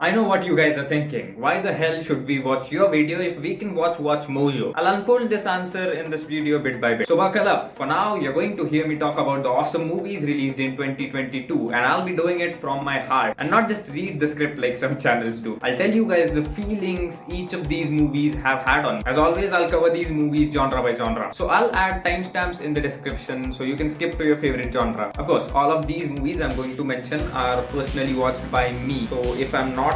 I know what you guys are thinking. Why the hell should we watch your video if we can watch Mojo? I'll unfold this answer in this video bit by bit. So buckle up. For now, you're going to hear me talk about the awesome movies released in 2022, and I'll be doing it from my heart and not just read the script like some channels do. I'll tell you guys the feelings each of these movies have had on me. As always, I'll cover these movies genre by genre. So I'll add timestamps in the description so you can skip to your favorite genre. Of course, all of these movies I'm going to mention are personally watched by me. So if I'm not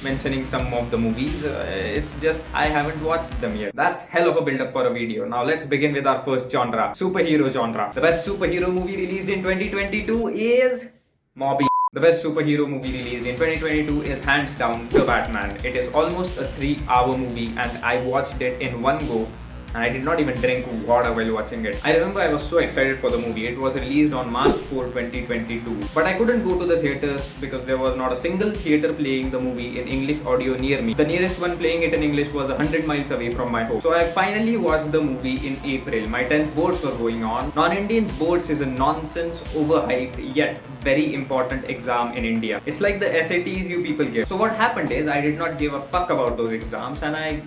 mentioning some of the movies, it's just I haven't watched them yet. That's hell of a build-up for a video. Now let's begin with our first genre, superhero genre. The best superhero movie released in 2022 is Mobby. The best superhero movie released in 2022 is hands down The Batman. It is almost a 3-hour movie and I watched it in one go. And I did not even drink water while watching it. I remember I was so excited for the movie. It was released on March 4, 2022. But I couldn't go to the theaters because there was not a single theater playing the movie in English audio near me. The nearest one playing it in English was 100 miles away from my home. So I finally watched the movie in April. My 10th boards were going on. Non-Indians boards is a nonsense, overhyped, yet very important exam in India. It's like the SATs you people give. So what happened is I did not give a fuck about those exams and I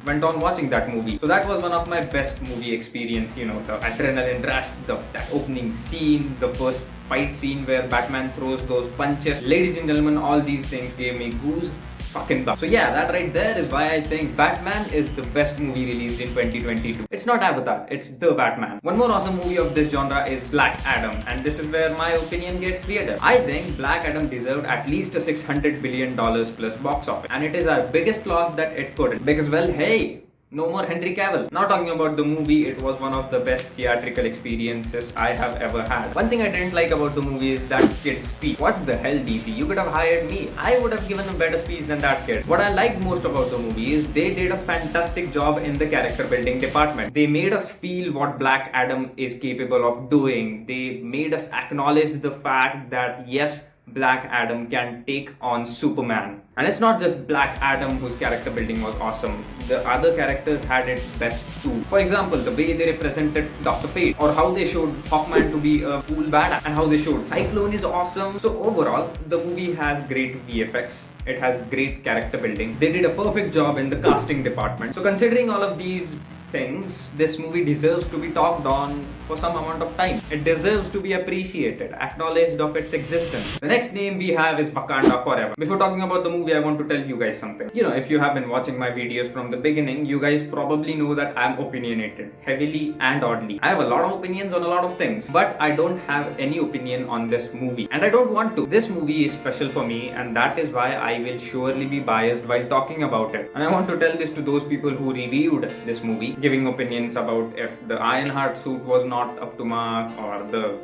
went on watching that movie. So that was one of my best movie experience, the adrenaline rush, that opening scene, the first fight scene where Batman throws those punches. Ladies and gentlemen, all these things gave me goose fucking bumps. So yeah, that right there is why I think Batman is the best movie released in 2022. It's not Avatar, it's The Batman. One more awesome movie of this genre is Black Adam, and this is where my opinion gets weirder. I think Black Adam deserved at least a $600 billion plus box office, and it is our biggest loss that it couldn't. Because well, hey, no more Henry Cavill. Not talking about the movie, it was one of the best theatrical experiences I have ever had. One thing I didn't like about the movie is that kid's speech. What the hell, DC? You could have hired me. I would have given a better speech than that kid. What I liked most about the movie is they did a fantastic job in the character building department. They made us feel what Black Adam is capable of doing. They made us acknowledge the fact that yes, Black Adam can take on Superman. And it's not just Black Adam whose character building was awesome. The other characters had its best too. For example, the way they represented Dr. Fate, or how they showed Hawkman to be a cool badass, and how they showed Cyclone is awesome. So overall, the movie has great VFX. It has great character building. They did a perfect job in the casting department. So considering all of these things, this movie deserves to be talked on for some amount of time. It deserves to be appreciated, acknowledged of its existence. The next name we have is Wakanda Forever. Before talking about the movie, I want to tell you guys something. If you have been watching my videos from the beginning, you guys probably know that I'm opinionated, heavily and oddly. I have a lot of opinions on a lot of things, but I don't have any opinion on this movie. And I don't want to. This movie is special for me, and that is why I will surely be biased while talking about it. And I want to tell this to those people who reviewed this movie, giving opinions about if the Ironheart suit was not up to mark or the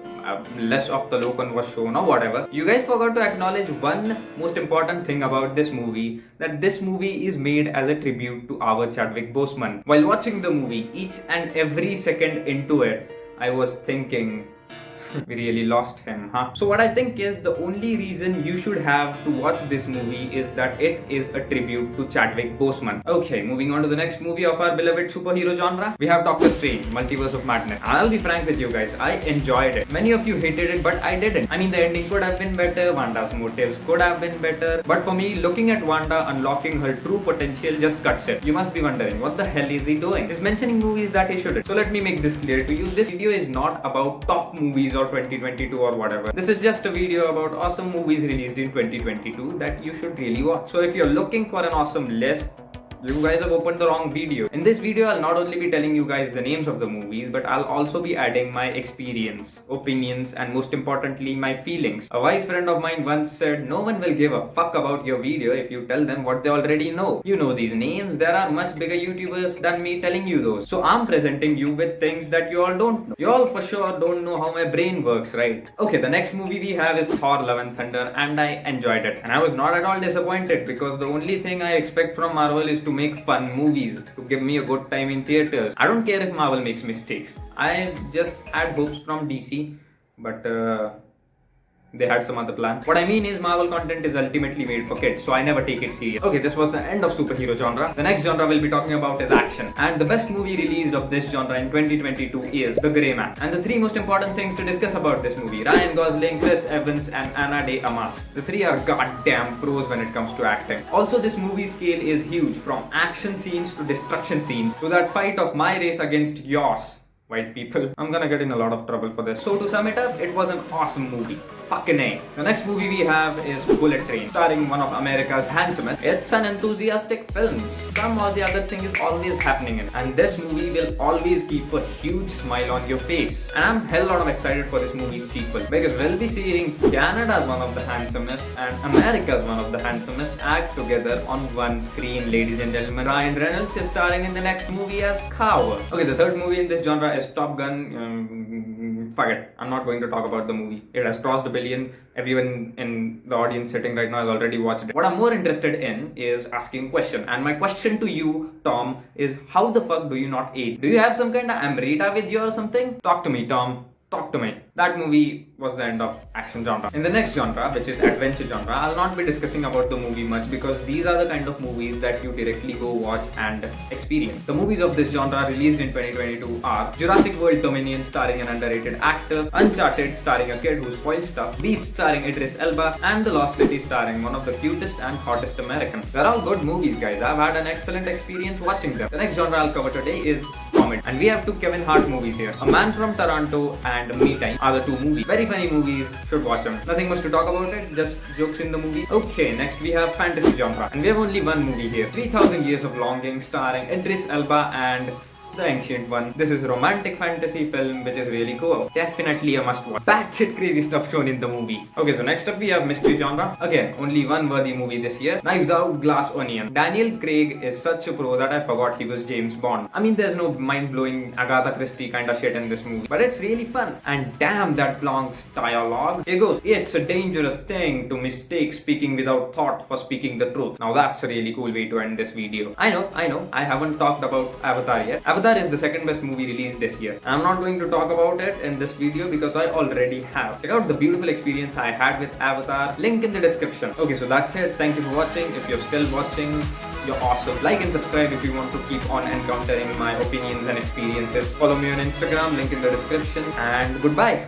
less of the Loken was shown or whatever. You guys forgot to acknowledge one most important thing about this movie, that this movie is made as a tribute to our Chadwick Boseman. While watching the movie, each and every second into it, I was thinking, we really lost him, huh? So what I think is the only reason you should have to watch this movie is that it is a tribute to Chadwick Boseman. Okay, moving on to the next movie of our beloved superhero genre, we have Doctor Strange, Multiverse of Madness. I'll be frank with you guys, I enjoyed it. Many of you hated it, but I didn't. I mean, the ending could have been better, Wanda's motives could have been better, but for me, looking at Wanda unlocking her true potential just cuts it. You must be wondering, what the hell is he doing? He's mentioning movies that he shouldn't. So let me make this clear to you. This video is not about top movies or 2022 or whatever. This is just a video about awesome movies released in 2022 that you should really watch. So if you're looking for an awesome list, you guys have opened the wrong video. In this video, I'll not only be telling you guys the names of the movies, but I'll also be adding my experience, opinions, and most importantly, my feelings. A wise friend of mine once said, no one will give a fuck about your video if you tell them what they already know. You know these names, there are much bigger YouTubers than me telling you those. So I'm presenting you with things that you all don't know. You all for sure don't know how my brain works, right? Okay, the next movie we have is Thor Love and Thunder, and I enjoyed it. And I was not at all disappointed because the only thing I expect from Marvel is to make fun movies, to give me a good time in theaters. I don't care if Marvel makes mistakes. I just had hopes from DC, but They had some other plans. What I mean is Marvel content is ultimately made for kids, so I never take it serious. Okay, this was the end of superhero genre. The next genre we'll be talking about is action. And the best movie released of this genre in 2022 is The Grey Man. And the three most important things to discuss about this movie: Ryan Gosling, Chris Evans and Ana de Armas. The three are goddamn pros when it comes to acting. Also, this movie's scale is huge, from action scenes to destruction scenes to that fight of my race against yours, white people. I'm gonna get in a lot of trouble for this. So to sum it up, it was an awesome movie. Fucking A. The next movie we have is Bullet Train, starring one of America's handsomest. It's an enthusiastic film. Some or the other thing is always happening in it. And this movie will always keep a huge smile on your face. And I'm hell lot of excited for this movie's sequel, because we'll be seeing Canada's one of the handsomest and America's one of the handsomest act together on one screen, ladies and gentlemen. Ryan Reynolds is starring in the next movie as Coward. Okay, the third movie in this genre is Top Gun. Fuck it, I'm not going to talk about the movie. It has crossed a billion. Everyone in the audience sitting right now has already watched it. What I'm more interested in is asking a question. And my question to you, Tom, is how the fuck do you not age? Do you have some kind of amrita with you or something? Talk to me, Tom. Talk to me. That movie was the end of action genre. In the next genre, which is adventure genre, I'll not be discussing about the movie much, because these are the kind of movies that you directly go watch and experience. The movies of this genre released in 2022 are Jurassic World Dominion, starring an underrated actor, Uncharted, starring a kid who spoils stuff, Beast, starring Idris Elba, and The Lost City, starring one of the cutest and hottest Americans. They're all good movies, guys. I've had an excellent experience watching them. The next genre I'll cover today is comedy. And we have two Kevin Hart movies here. A Man from Toronto and Me Time are the two movies. Very funny movies, should watch them. Nothing much to talk about it, just jokes in the movie. Okay, next we have fantasy genre. And we have only one movie here. 3000 Years of Longing, starring Idris Elba and the Ancient One. This is a romantic fantasy film which is really cool. Definitely a must watch. Batshit crazy stuff shown in the movie. Okay, so next up we have mystery genre. Again, only one worthy movie this year. Knives Out, Glass Onion. Daniel Craig is such a pro that I forgot he was James Bond. I mean, there's no mind-blowing Agatha Christie kind of shit in this movie, but it's really fun. And damn, that Blanc's dialogue. Here goes: it's a dangerous thing to mistake speaking without thought for speaking the truth. Now that's a really cool way to end this video. I know, I haven't talked about Avatar yet. Avatar is the second best movie released this year. I'm not going to talk about it in this video because I already have. Check out the beautiful experience I had with Avatar. Link in the description. Okay, so that's it. Thank you for watching. If you're still watching, you're awesome. Like and subscribe if you want to keep on encountering my opinions and experiences. Follow me on Instagram, link in the description, and goodbye.